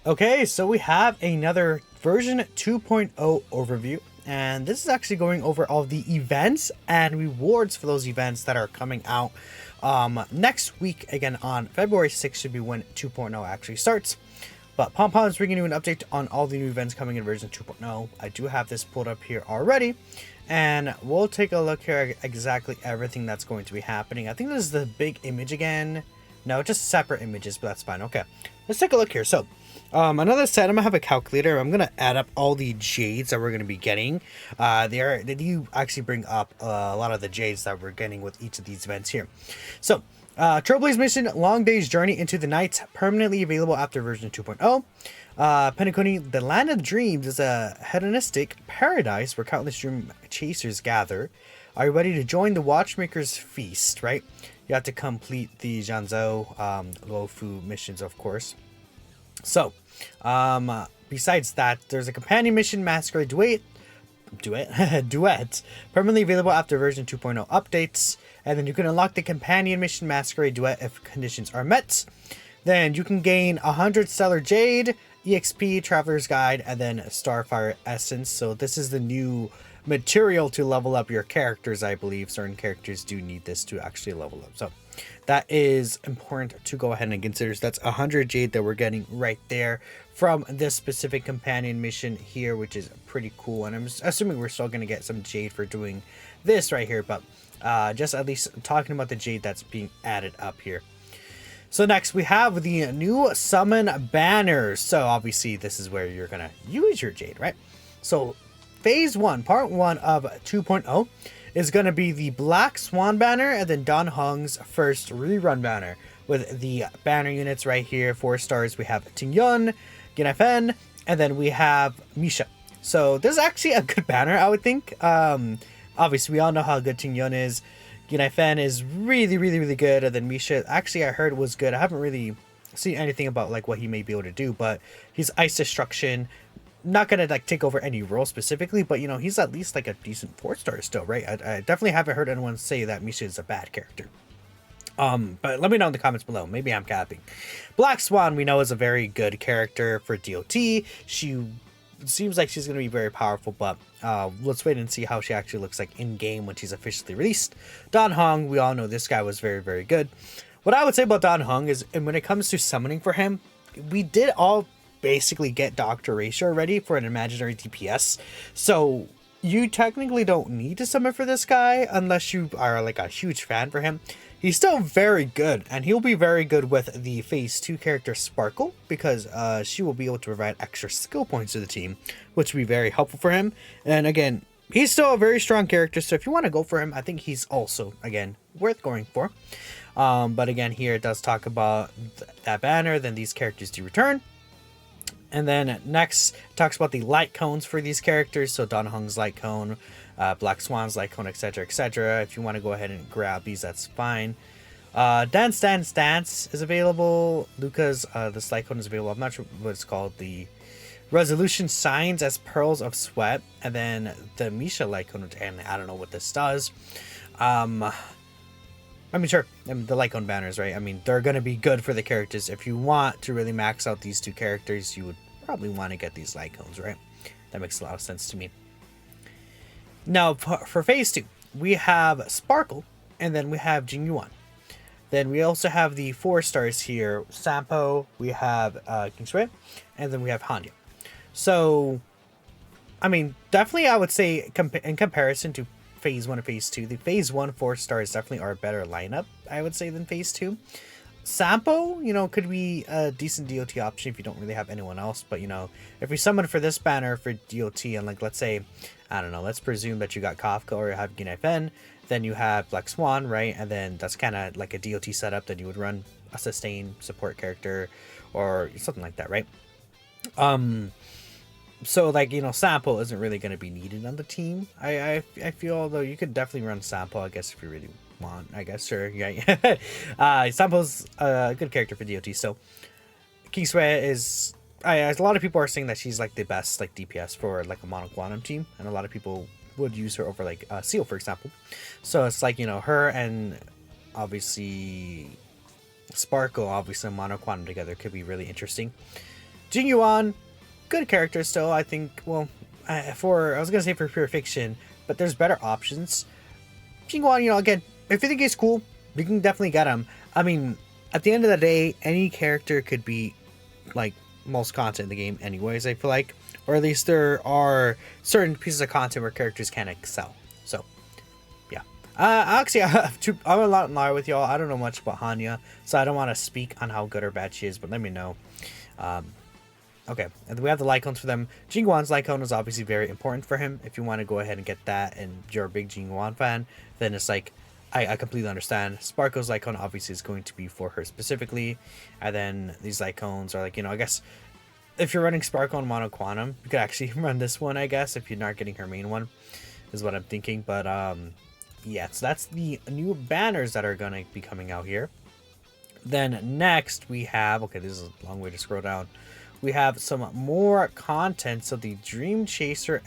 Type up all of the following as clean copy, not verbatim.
Okay, so we have another version 2.0 overview, and this is actually going over all the events and rewards for those events that are coming out next week. Again, on February 6th should be when 2.0 actually starts. But Pom is bringing you an update on all the new events coming in version 2.0. I do have this pulled up here already, and we'll take a look here at exactly everything that's going to be happening. I think this is the big image again. No, just separate images, but that's fine. Okay, let's take a look here. So, another set, I'm gonna have a calculator. I'm gonna add up all the jades that we're gonna be getting. They do actually bring up a lot of the jades that we're getting with each of these events here. So, Trailblaze mission, Long Day's Journey into the Night, permanently available after version 2.0. Penacony, the Land of Dreams is a hedonistic paradise where countless dream chasers gather. Are you ready to join the Watchmaker's Feast, right? You have to complete the Janzhou, Luofu missions, of course. So, besides that, there's a companion mission, Masquerade Duet, permanently available after version 2.0 updates. And then you can unlock the companion mission, Masquerade Duet, if conditions are met. Then you can gain 100 Stellar Jade, EXP, Traveler's Guide, and then Starfire Essence. So this is the new material to level up your characters. I believe certain characters do need this to actually level up. So that is important to go ahead and consider. So that's 100 Jade that we're getting right there from this specific companion mission here, which is pretty cool. And I'm assuming we're still going to get some Jade for doing this right here, but just at least talking about the Jade that's being added up here. So next we have the new summon banners. So obviously this is where you're going to use your Jade, right? So Phase 1, Part 1 of 2.0 is going to be the Black Swan banner and then Dan Heng's first rerun banner. With the banner units right here, 4 stars, we have Ting Yun, Fen, and then we have Misha. So this is actually a good banner, I would think. Obviously, we all know how good Ting Yun is. Fen is really good, and then Misha, actually I heard was good. I haven't really seen anything about like what he may be able to do, but he's Ice Destruction. Not gonna like take over any role specifically, but you know, he's at least like a decent 4-star still, right? I definitely haven't heard anyone say that Misha is a bad character. But let me know in the comments below. Maybe I'm capping. Black Swan, we know, is a very good character for DOT. She seems like she's gonna be very powerful, but let's wait and see how she actually looks like in game when she's officially released. Dan Heng, we all know this guy was very good. What I would say about Dan Heng is, and when it comes to summoning for him, we did all basically get Dr. Ratio already for an imaginary DPS, so you technically don't need to summon for this guy unless you are like a huge fan for him. He's still very good, and he'll be very good with the Phase 2 character Sparkle, because she will be able to provide extra skill points to the team, which will be very helpful for him. And again, he's still a very strong character, so if you want to go for him, I think he's also, again, worth going for. But again, here it does talk about that banner, then these characters do return. And then next talks about the light cones for these characters. So Dan Heng's light cone, Black Swan's light cone, etc, etc. If you want to go ahead and grab these, that's fine. Dance is available. Luca's this light cone is available. I'm not sure what it's called. The Resolution Signs as Pearls of Sweat, and then the Misha light cone, and I don't know what this does. I mean, sure, the Lycone banners, right? I mean, they're going to be good for the characters. If you want to really max out these 2 characters, you would probably want to get these Lycones, right? That makes a lot of sense to me. Now, for Phase 2, we have Sparkle, and then we have Jing Yuan. Then we also have the 4 stars here, Sampo, we have Kingsway, and then we have Hanya. So, I mean, definitely I would say in comparison to Phase 1 and Phase 2, the Phase 1 4 stars definitely are a better lineup, I would say, than Phase 2. Sampo, you know, could be a decent DOT option if you don't really have anyone else, but you know, if we summon for this banner for DOT, and like, let's say, I don't know, let's presume that you got Kafka or you have Fen, then you have Black Swan, right? And then that's kind of like a DOT setup that you would run a sustain support character or something like that, right? So, like, you know, Sampo isn't really going to be needed on the team. I feel, although you could definitely run Sampo, I guess, if you really want, I guess, sure, yeah. Sampo's a good character for DOT, so Kingsway is, a lot of people are saying that she's, like, the best, like, DPS for, like, a Mono Quantum team, and a lot of people would use her over, like, Seal, for example. So, it's like, you know, her and, obviously, Sparkle, obviously, Mono Quantum together could be really interesting. Jing Yuan, good character still, I think. Well, I was gonna say for pure fiction, but there's better options. Jing Yuan, you know, again, if you think he's cool, you can definitely get him. I mean, at the end of the day, any character could be like most content in the game anyways, I feel like. Or at least there are certain pieces of content where characters can excel. So, yeah. Actually, I'm a lot in line with y'all. I don't know much about Hanya, so I don't want to speak on how good or bad she is, but let me know. Okay, and we have the Lycones for them. Jing Yuan's Lycone is obviously very important for him. If you want to go ahead and get that and you're a big Jing Yuan fan, then it's like, I completely understand. Sparkle's Lycone obviously is going to be for her specifically. And then these Lycones are like, you know, I guess if you're running Sparkle and Mono Quantum, you could actually run this one, I guess, if you're not getting her main one, is what I'm thinking. But yeah, so that's the new banners that are going to be coming out here. Then next we have, okay, this is a long way to scroll down. We have some more content. So the Dream Chaser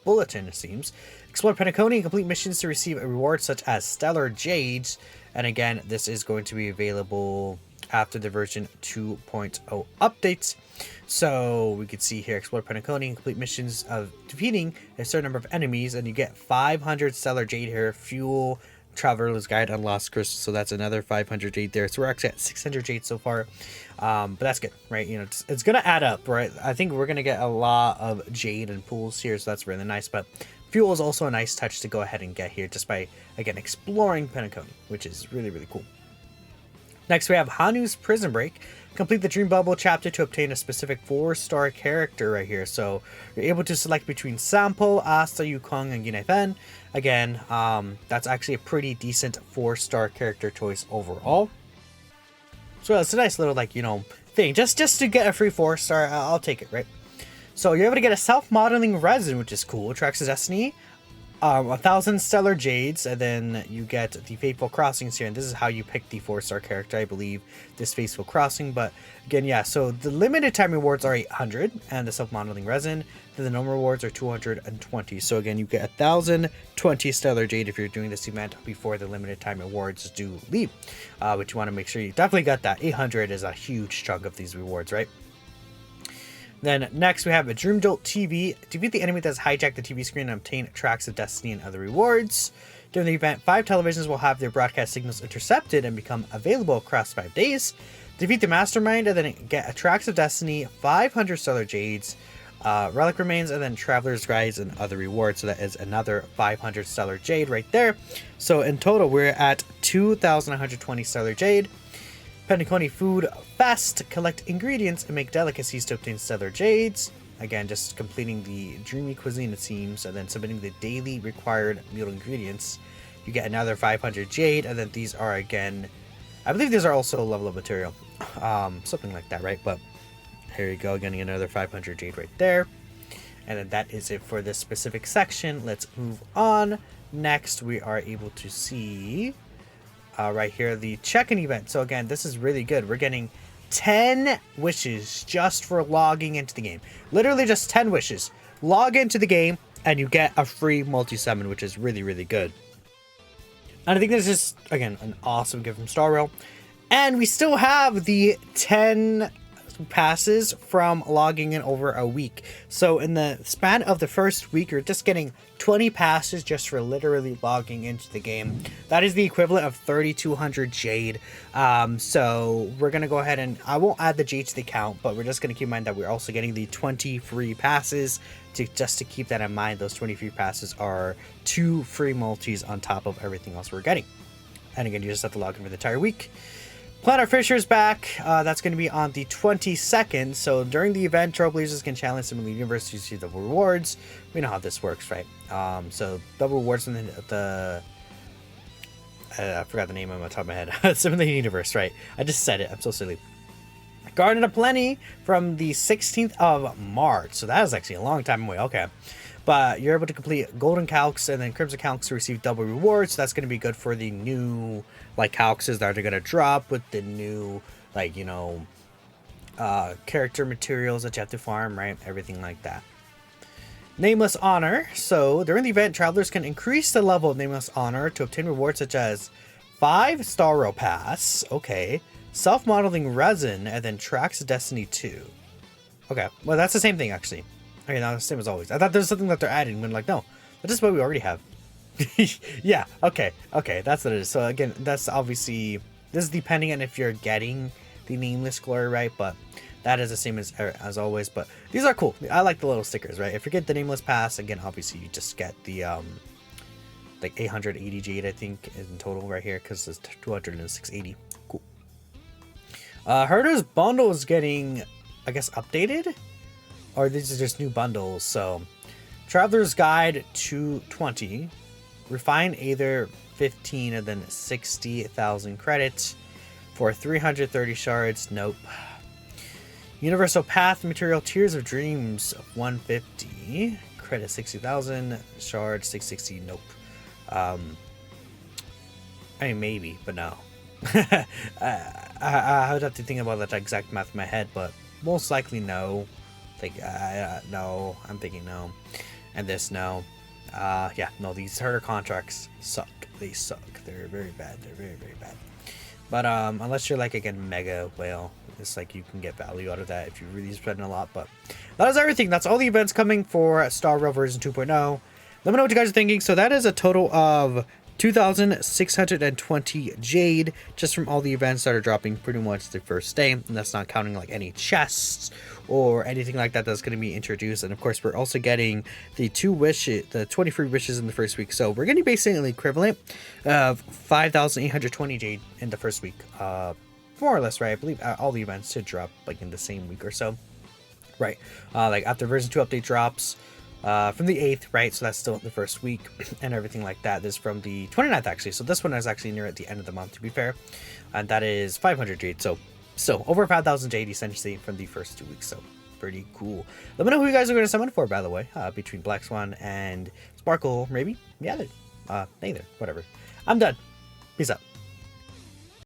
Bulletin, it seems. Explore Penacony and complete missions to receive a reward such as Stellar Jades. And again, this is going to be available after the version 2.0 updates. So we could see here, explore Penacony and complete missions of defeating a certain number of enemies. And you get 500 Stellar Jade here, fuel Traveler's Guide on Lost Crystal, so that's another 500 jade there. So we're actually at 600 jade so far, but that's good, right? You know, it's gonna add up, right? I think we're gonna get a lot of jade and pools here, so that's really nice. But fuel is also a nice touch to go ahead and get here just by, again, exploring Penacony, which is really, really cool. Next, we have Hanu's Prison Break. Complete the Dream Bubble chapter to obtain a specific 4-star character right here. So you're able to select between Sampo, Asta, Yukong, and Ginei. Again, that's actually a pretty decent 4-star character choice overall. So it's a nice little, like, you know, thing. Just to get a free 4-star, I'll take it, right? So you're able to get a self-modeling resin, which is cool. Tracks of Destiny. 1,000 Stellar Jades, and then you get the Fateful Crossings here, and this is how you pick the 4-star character, I believe, this Fateful Crossing. But again, yeah, so the limited time rewards are 800, and the self-modeling resin, then the normal rewards are 220. So again, you get 1,020 Stellar Jade if you're doing this event before the limited time rewards do leave, which you want to make sure you definitely got that. 800 is a huge chunk of these rewards, right? Then next we have a Dream Jolt TV. Defeat the enemy that's hijacked the TV screen and obtain Tracks of Destiny and other rewards. During the event, 5 televisions will have their broadcast signals intercepted and become available across 5 days. Defeat the Mastermind and then get a Tracks of Destiny, 500 Stellar Jades, Relic Remains, and then Traveler's Guides and other rewards. So that is another 500 Stellar Jade right there. So in total, we're at 2,120 Stellar Jade. Penacony Food Fest. Collect ingredients and make delicacies to obtain Stellar Jades. Again, just completing the Dreamy Cuisine, it seems, and then submitting the daily required meal ingredients. You get another 500 Jade, and then these are, again, I believe these are also level of material. Something like that, right? But here you go, getting another 500 Jade right there. And then that is it for this specific section. Let's move on. Next, we are able to see... right here, the check-in event. So again, this is really good. We're getting 10 wishes just for logging into the game. Literally just 10 wishes. Log into the game and you get a free multi-summon, which is really, really good. And I think this is, again, an awesome gift from Star Rail. And we still have the 10 passes from logging in over a week. So in the span of the first week, you're just getting 20 passes just for literally logging into the game. That is the equivalent of 3,200 Jade. So we're going to go ahead and I won't add the Jade to the count, but we're just going to keep in mind that we're also getting the 20 free passes. Just to keep that in mind, those 20 free passes are 2 free multis on top of everything else we're getting. And again, you just have to log in for the entire week. Planet Fisher is back. That's going to be on the 22nd. So during the event, Trailblazers can challenge some of the universe to receive double rewards. We know how this works, right? So double rewards in the I forgot the name on the top of my head. Some of the universe, right? I just said it. I'm so silly. Garden of Plenty from the 16th of March. So that is actually a long time away. Okay. But you're able to complete Golden Calcs and then Crimson Calcs to receive double rewards. So that's going to be good for the new, like, Calxes that are going to drop with the new, like, you know, character materials that you have to farm, right? Everything like that. Nameless Honor. So during the event, travelers can increase the level of Nameless Honor to obtain rewards such as 5 Star Rail Pass. Okay. self-modeling resin, and then tracks Destiny 2. Okay, well that's the same thing actually. Okay, now the same as always. I thought there's something that they're adding when like, no, that's just what we already have. Yeah, okay, that's what it is. So again, that's obviously, this is depending on if you're getting the nameless glory, right? But that is the same as always. But these are cool. I like the little stickers, right? If you get the nameless pass, again, obviously you just get the like 880 jade, I think, in total right here, because it's 206.80. Cool. Herder's bundle is getting, I guess, updated, or these are just new bundles. So Traveler's Guide 220, Refine Aether 15, and then 60,000 credits for 330 shards. Nope. Universal Path Material Tears of Dreams 150, credit 60,000, shards 660. Nope. I mean, maybe, but no. I would have to think about that exact math in my head, but most likely no. Like, no, I'm thinking no. And this, no. Yeah, no, these herder contracts suck. They suck. They're very bad. They're very, very bad. But unless you're like, again, mega whale, it's like you can get value out of that if you really spend a lot. But that is everything. That's all the events coming for Star Rail version 2.0. Let me know what you guys are thinking. So that is a total of 2,620 jade just from all the events that are dropping pretty much the first day, and that's not counting like any chests or anything like that that's going to be introduced. And of course, we're also getting the 20 free wishes in the first week, so we're getting basically equivalent of 5,820 jade in the first week, more or less, right? I believe all the events should drop like in the same week or so, right? Like after version 2 update drops from the 8th, right? So that's still the first week and everything like that. This is from the 29th actually, so this one is actually near at the end of the month, to be fair, and that is 500 jade. So over 5,000 jade essentially from the first 2 weeks. So pretty cool. Let me know who you guys are going to summon for, by the way, between Black Swan and Sparkle, maybe. Yeah, neither, whatever. I'm done. Peace out.